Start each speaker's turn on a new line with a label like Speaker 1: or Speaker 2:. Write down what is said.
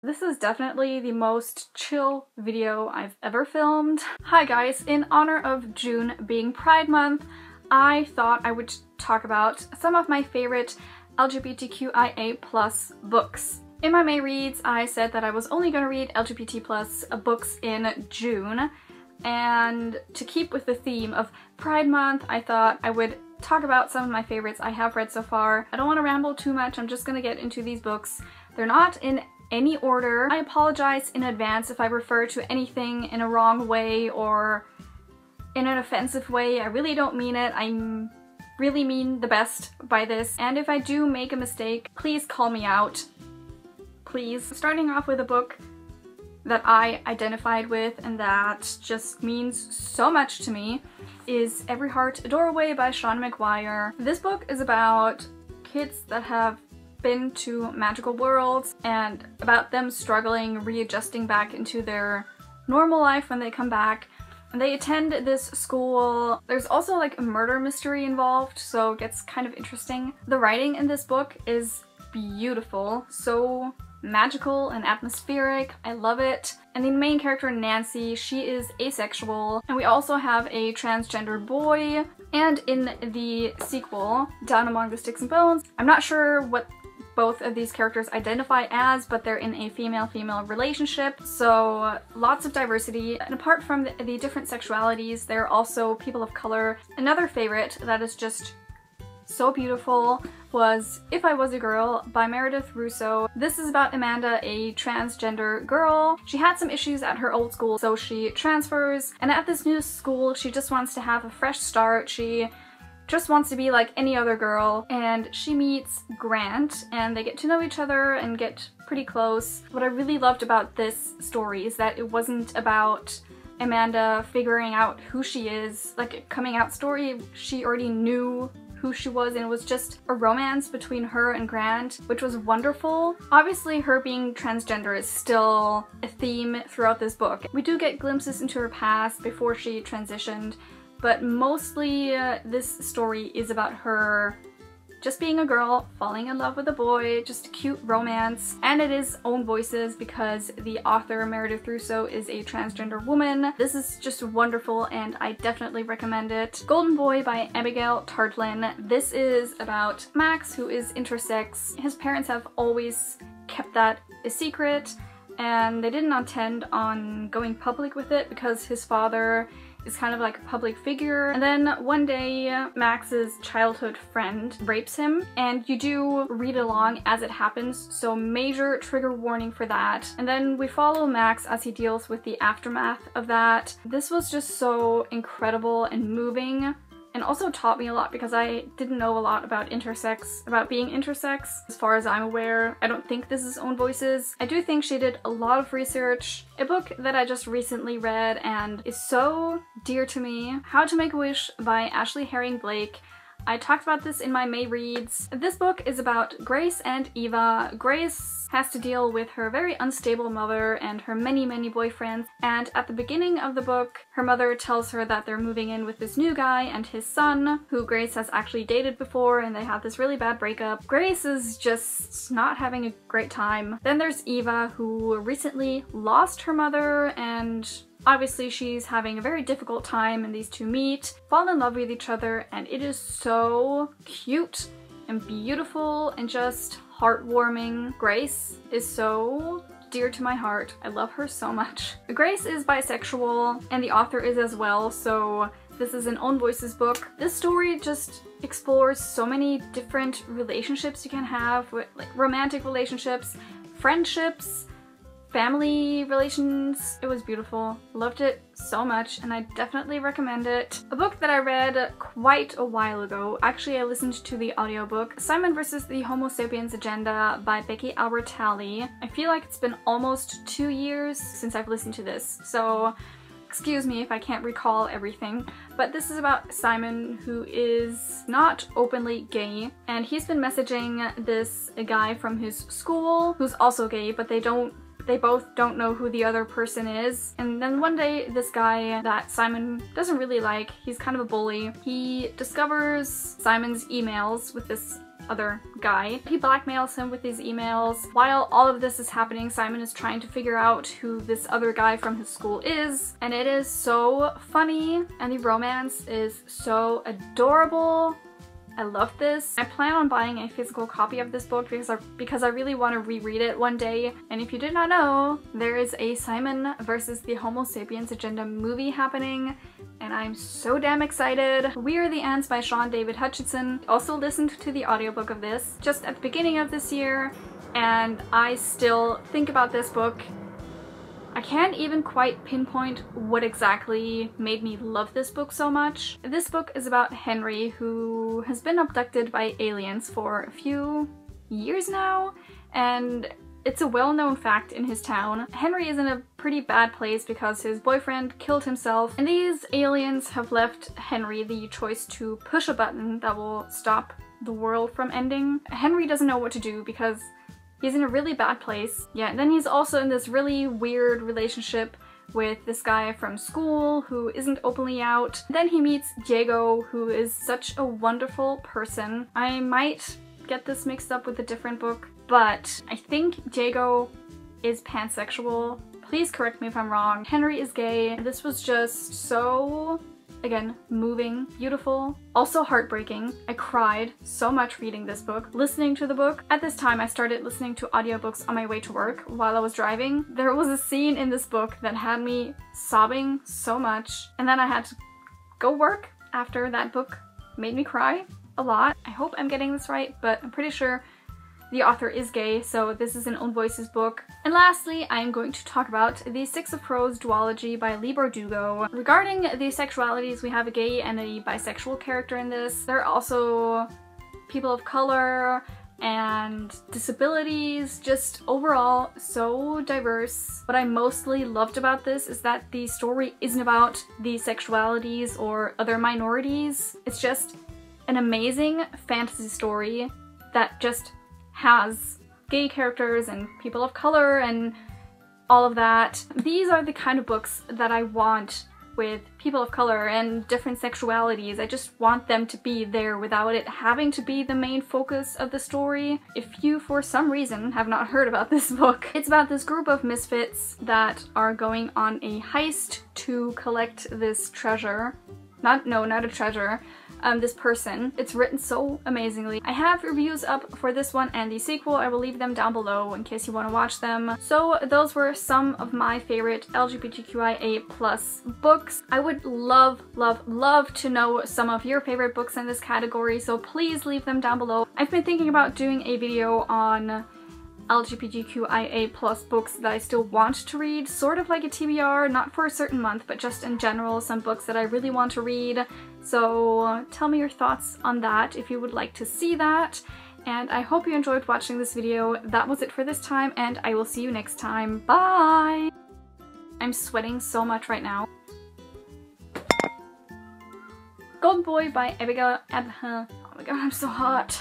Speaker 1: This is definitely the most chill video I've ever filmed. Hi guys, in honor of June being Pride Month, I thought I would talk about some of my favorite LGBTQIA+ books. In my May reads, I said that I was only going to read LGBT+ books in June, and to keep with the theme of Pride Month, I thought I would talk about some of my favorites I have read so far. I don't want to ramble too much, I'm just going to get into these books. They're not in any order. I apologize in advance if I refer to anything in a wrong way or in an offensive way. I really don't mean it. I really mean the best by this. And if I do make a mistake, please call me out. Please. Starting off with a book that I identified with and that just means so much to me is Every Heart a Doorway by Sean McGuire. This book is about kids that have been to magical worlds and about them struggling readjusting back into their normal life when they come back. And they attend this school. There's also like a murder mystery involved, so it gets kind of interesting. The writing in this book is beautiful, so magical and atmospheric. I love it. And the main character, Nancy, she is asexual. And we also have a transgender boy. And in the sequel, Down Among the Sticks and Bones, I'm not sure what both of these characters identify as, but they're in a female-female relationship, so lots of diversity. And apart from the different sexualities, they're also people of color. Another favorite that is just so beautiful was If I Was a Girl by Meredith Russo. This is about Amanda, a transgender girl. She had some issues at her old school, so she transfers, and at this new school she just wants to have a fresh start. She just wants to be like any other girl, and she meets Grant and they get to know each other and get pretty close. What I really loved about this story is that it wasn't about Amanda figuring out who she is, like a coming out story. She already knew who she was, and it was just a romance between her and Grant, which was wonderful. Obviously, her being transgender is still a theme throughout this book. We do get glimpses into her past before she transitioned, but mostly this story is about her just being a girl, falling in love with a boy, just a cute romance. And it is own voices because the author, Meredith Russo, is a transgender woman. This is just wonderful and I definitely recommend it. Golden Boy by Abigail Tartlin. This is about Max, who is intersex. His parents have always kept that a secret and they didn't intend on going public with it because his father is kind of like a public figure. And then one day Max's childhood friend rapes him, and you do read along as it happens, so major trigger warning for that. And then we follow Max as he deals with the aftermath of that. This was just so incredible and moving, and also taught me a lot because I didn't know a lot about being intersex. As far as I'm aware, I don't think this is own voices. I do think she did a lot of research. A book that I just recently read and is so dear to me, How to Make a Wish by Ashley Herring Blake. I talked about this in my May reads. This book is about Grace and Eva. Grace has to deal with her very unstable mother and her many boyfriends, and at the beginning of the book her mother tells her that they're moving in with this new guy and his son, who Grace has actually dated before, and they have this really bad breakup. Grace is just not having a great time. Then there's Eva, who recently lost her mother, and obviously she's having a very difficult time, and these two meet, fall in love with each other, and it is so cute and beautiful and just heartwarming. Grace is so dear to my heart. I love her so much. Grace is bisexual and the author is as well, so this is an own voices book. This story just explores so many different relationships you can have, with like romantic relationships, friendships, family relations. It was beautiful. Loved it so much and I definitely recommend it. A book that I read quite a while ago, actually I listened to the audiobook, Simon vs. the Homo Sapiens Agenda by Becky Albertalli. I feel like it's been almost 2 years since I've listened to this, so excuse me if I can't recall everything, but this is about Simon, who is not openly gay, and he's been messaging this guy from his school who's also gay, but they both don't know who the other person is. And then one day, this guy that Simon doesn't really like, he's kind of a bully, he discovers Simon's emails with this other guy. He blackmails him with these emails. While all of this is happening, Simon is trying to figure out who this other guy from his school is, and it is so funny, and the romance is so adorable. I love this. I plan on buying a physical copy of this book because I really want to reread it one day. And if you did not know, there is a Simon versus the Homo sapiens agenda movie happening, and I'm so damn excited. We Are the Ants by Sean David Hutchinson. Also listened to the audiobook of this just at the beginning of this year, and I still think about this book. I can't even quite pinpoint what exactly made me love this book so much. This book is about Henry, who has been abducted by aliens for a few years now, and it's a well-known fact in his town. Henry is in a pretty bad place because his boyfriend killed himself, and these aliens have left Henry the choice to push a button that will stop the world from ending. Henry doesn't know what to do because he's in a really bad place. Yeah, and then he's also in this really weird relationship with this guy from school who isn't openly out. Then he meets Diego, who is such a wonderful person. I might get this mixed up with a different book, but I think Diego is pansexual. Please correct me if I'm wrong. Henry is gay. This was just so, again, moving, beautiful, also heartbreaking. I cried so much reading this book, listening to the book. At this time, I started listening to audiobooks on my way to work while I was driving. There was a scene in this book that had me sobbing so much, and then I had to go work after that book made me cry a lot. I hope I'm getting this right, but I'm pretty sure the author is gay, so this is an Own Voices book. And lastly, I'm going to talk about The Six of Crows duology by Leigh Bardugo. Regarding the sexualities, we have a gay and a bisexual character in this. There are also people of color and disabilities, just overall so diverse. What I mostly loved about this is that the story isn't about the sexualities or other minorities. It's just an amazing fantasy story that just has gay characters and people of color and all of that. These are the kind of books that I want with people of color and different sexualities. I just want them to be there without it having to be the main focus of the story. If you, for some reason, have not heard about this book, it's about this group of misfits that are going on a heist to collect this treasure. Not a treasure. This person. It's written so amazingly. I have reviews up for this one and the sequel. I will leave them down below in case you want to watch them. So those were some of my favorite LGBTQIA+ books. I would love to know some of your favorite books in this category, so please leave them down below. I've been thinking about doing a video on LGBTQIA+ books that I still want to read, sort of like a TBR, not for a certain month, but just in general, some books that I really want to read. So tell me your thoughts on that if you would like to see that. And I hope you enjoyed watching this video. That was it for this time, and I will see you next time. Bye! I'm sweating so much right now. Golden Boy by Abigail. Oh my god, I'm so hot.